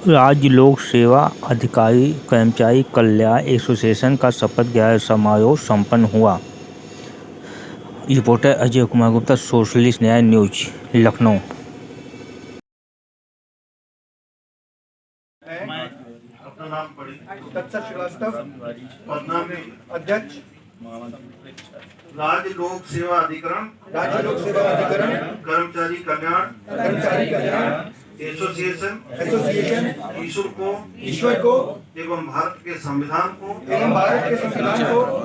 राज्य लोक सेवा अधिकारी कर्मचारी कल्याण एसोसिएशन का शपथ ग्रहण समारोह संपन्न हुआ। रिपोर्टर अजय कुमार गुप्ता, सोशलिस्ट न्याय न्यूज, लखनऊ। अपना नाम पढ़िए। दत्ता श्रीवास्तव, पदनाम अध्यक्ष, राज्य लोक सेवा अधिकरण, कर्मचारी कल्याण एसोसिएशन ईश्वर को एवं भारत के संविधान को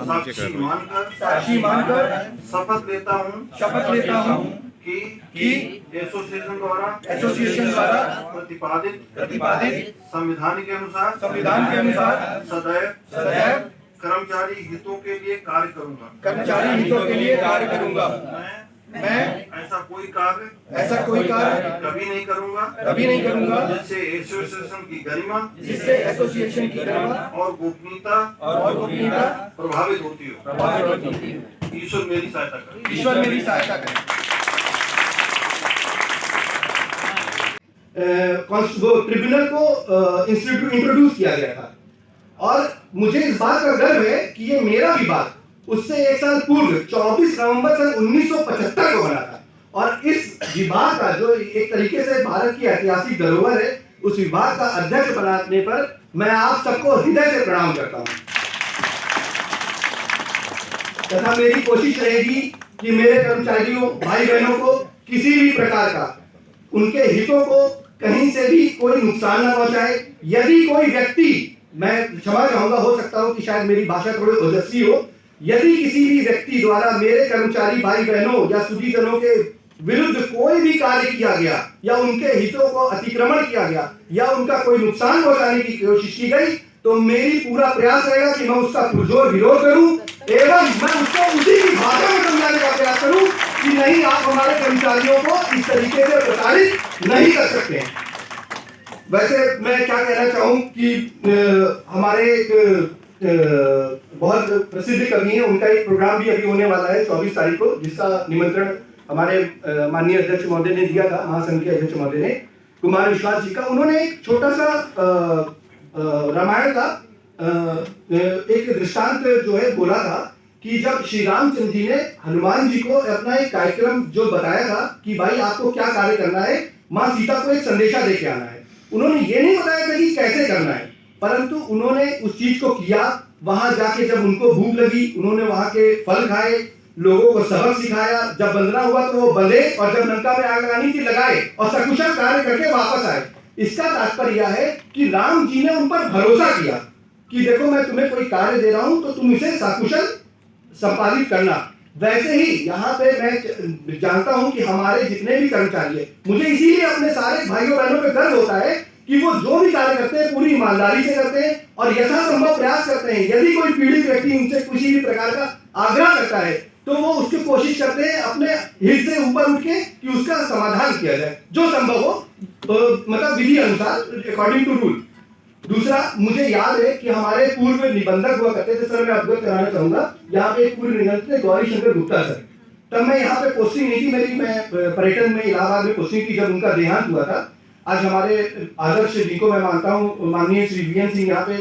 साक्षी मानकर शपथ लेता हूँ कि एसोसिएशन द्वारा प्रतिपादित संविधान के अनुसार सदैव कर्मचारी हितों के लिए कार्य करूंगा। मैं ऐसा कोई कार्य कभी नहीं करूंगा जिससे एसोसिएशन की गरिमा और गोपनीयता प्रभावित होती हो। ईश्वर मेरी सहायता करे। ट्रिब्यूनल को इंट्रोड्यूस किया गया था और मुझे इस बात का गर्व है कि ये मेरा विभाग उससे एक साल पूर्व 24 नवंबर सन 1975 को बना था और इस विभाग का जो एक तरीके से भारत की ऐतिहासिक धरोहर है, उस विभाग का अध्यक्ष बनाने पर मैं आप सबको हृदय से प्रणाम करता हूं। तथा मेरी कोशिश रहेगी कि मेरे कर्मचारियों भाई बहनों को किसी भी प्रकार का उनके हितों को कहीं से भी कोई नुकसान न पहुंचाए। यदि कोई व्यक्ति, मैं क्षमा चाहूंगा, हो सकता हो कि शायद मेरी भाषा थोड़ी ओजस्वी हो, यदि किसी भी व्यक्ति द्वारा मेरे कर्मचारी भाई बहनों या सुधीजनों के विरुद्ध कोई भी कार्य किया गया या उनके हितों को अतिक्रमण किया गया या उनका कोई नुकसान पहुंचाने की कोशिश की गई, तो मेरी पूरा प्रयास रहेगा कि मैं उसका पुरजोर विरोध करूं एवं मैं उसको उसी की भाषा में समझाने का प्रयास करूं कि नहीं, आप हमारे कर्मचारियों को इस तरीके से प्रताड़ित नहीं कर सकते हैं। वैसे मैं क्या कहना चाहूं कि हमारे बहुत प्रसिद्ध कवि हैं, उनका एक प्रोग्राम भी अभी होने वाला है 24 तारीख को, जिसका निमंत्रण हमारे माननीय अध्यक्ष महोदय ने दिया था, महासंघ के अध्यक्ष महोदय ने, कुमार विश्वास जी का। उन्होंने एक छोटा सा रामायण का एक दृष्टांत जो है बोला था कि जब श्री रामचंद्र जी ने हनुमान जी को अपना एक कार्यक्रम जो बताया था कि भाई आपको क्या कार्य करना है, माँ सीता को एक संदेशा देके आना है। उन्होंने ये नहीं बताया था कि कैसे करना है, परंतु उन्होंने उस चीज को किया। वहां जाके जब उनको भूख लगी, उन्होंने वहां के फल खाए, लोगों को सबक सिखाया। जब बंदना हुआ तो वो बंधे और जब लंका में आग लगानी थी लगाए और सकुशल कार्य करके वापस आए। इसका तात्पर्य यह है कि राम जी ने उन पर भरोसा किया कि देखो मैं तुम्हें कोई कार्य दे रहा हूं तो तुम इसे सकुशल संपादित करना। वैसे ही यहाँ पे मैं जानता हूं कि हमारे जितने भी कर्मचारी हैं, मुझे इसीलिए अपने सारे भाइयों बहनों पे गर्व होता है कि वो जो भी कार्य करते हैं पूरी ईमानदारी से करते हैं और यथासंभव प्रयास करते हैं। यदि कोई पीड़ित व्यक्ति उनसे किसी भी प्रकार का आग्रह करता है तो वो उसकी कोशिश करते हैं अपने हित से ऊपर उठ के कि उसका समाधान किया जाए जो संभव हो, मतलब विधि अनुसार, अकॉर्डिंग टू रूल। दूसरा, मुझे याद है कि हमारे पूर्व निबंधक हुआ करते थे, सर मैं अवगत कराना चाहूंगा, यहाँ पे एक पूर्व निबंधक थे गौरी शंकर गुप्ता सर। तब मैं यहाँ पे पोस्टिंग नहीं थी मेरी, मैं पर्यटन में इलाहाबाद में पोस्टिंग थी जब उनका देहांत हुआ था। आज हमारे आदर्श जी को मैं मानता हूँ, माननीय श्री वीएन सिंह, यहाँ पे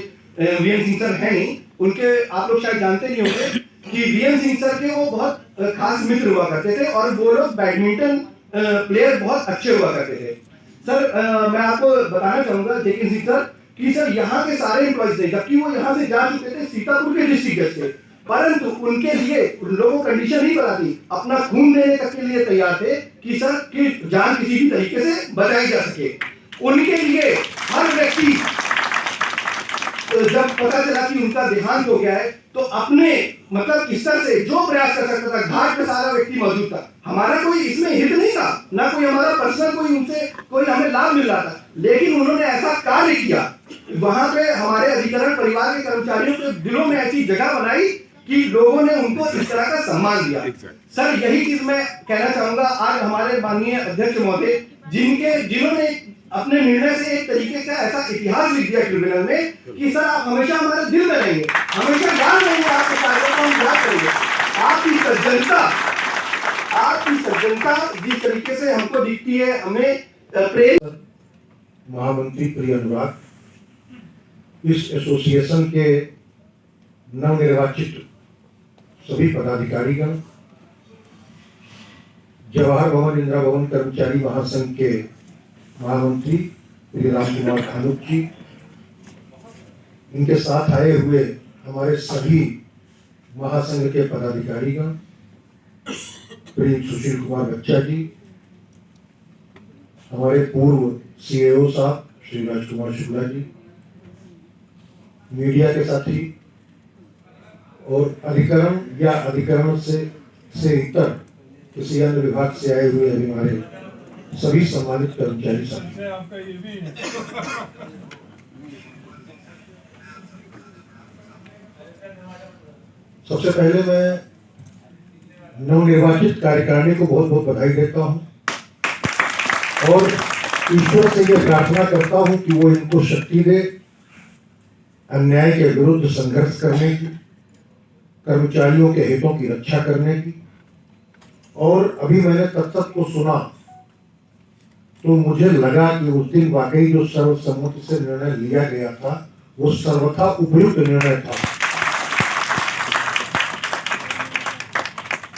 वीएन सिंह सर है नहीं, उनके आप लोग शायद जानते नहीं होंगे कि वीएन सिंह सर के वो बहुत खास मित्र हुआ करते थे और वो लोग बैडमिंटन प्लेयर बहुत अच्छे हुआ करते थे। सर मैं आपको बताना चाहूंगा जेके सिंह सर कि सर यहाँ के सारे एम्प्लॉइज थे, जबकि वो यहाँ से जा चुके थे, सीतापुर के डिस्ट्रिक्ट से, परंतु उनके लिए उन लोगों को कंडीशन नहीं पता थी, अपना खून देने तक के लिए तैयार थे कि सर की जान किसी भी तरीके से बचाई जा सके। उनके लिए हर व्यक्ति, जब पता चला कि उनका देहांत हो गया है तो अपने मतलब स्तर से जो प्रयास कर सकता था, घाट पे सारा व्यक्ति मौजूद था। हमारा कोई इसमें हित नहीं था, ना कोई हमारा पर्सनल कोई उनसे कोई हमें लाभ मिल रहा था, लेकिन उन्होंने ऐसा कार्य किया, वहां पे हमारे अधिकरण परिवार के कर्मचारियों के दिलों में ऐसी जगह बनाई कि लोगों ने उनको इस तरह का सम्मान दिया। सर यही चीज मैं कहना चाहूंगा, आज हमारे माननीय अध्यक्ष महोदय जिन्होंने अपने निर्णय से एक तरीके का ऐसा इतिहास लिख दिया ट्रिब्यूनल में कि सर आप हमेशा हमारे दिल में रहेंगे, हमेशा याद रहेंगे, आपके कार्यों को हम याद करेंगे। आपकी सज्जनता जिस तरीके से हमको दिखती है, हमें प्रेम। महामंत्री प्रिय अनुराग, इस एसोसिएशन के नवनिर्वाचित सभी पदाधिकारीगण, जवाहर भवन इंदिरा भवन कर्मचारी महासंघ के महामंत्री श्री राम कुमार धानुक जी, इनके साथ आए हुए हमारे सभी महासंघ के पदाधिकारीगण, श्री सुशील कुमार बच्चा जी, हमारे पूर्व सीएओ साहब श्री राजकुमार शुक्ला जी, मीडिया के साथी और अधिकरण या अधिकरण से इतर किसी अन्य विभाग से आए हुए अभी हमारे सभी सम्मानित कर्मचारी साथी। सबसे पहले मैं नवनिर्वाचित कार्यकारिणी को बहुत बहुत बधाई देता हूं और ईश्वर से यह प्रार्थना करता हूं कि वो इनको शक्ति दे अन्याय के विरुद्ध संघर्ष करने की, कर्मचारियों के हितों की रक्षा करने की। और अभी मैंने तत्व को सुना तो मुझे लगा कि उस दिन वाकई जो सर्वसम्मति से निर्णय लिया गया था वो सर्वथा उपयुक्त निर्णय था।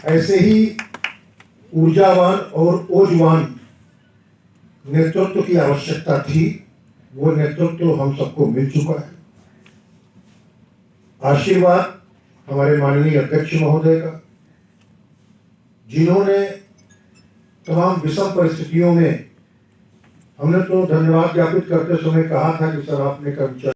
ऐसे ही ऊर्जावान और ओजवान नेतृत्व की आवश्यकता थी, वो नेतृत्व हम सबको मिल चुका है। आशीर्वाद हमारे माननीय अध्यक्ष महोदय का, जिन्होंने तमाम विषम परिस्थितियों में, हमने तो धन्यवाद ज्ञापित करते समय कहा था कि सर आपने कर्मचारी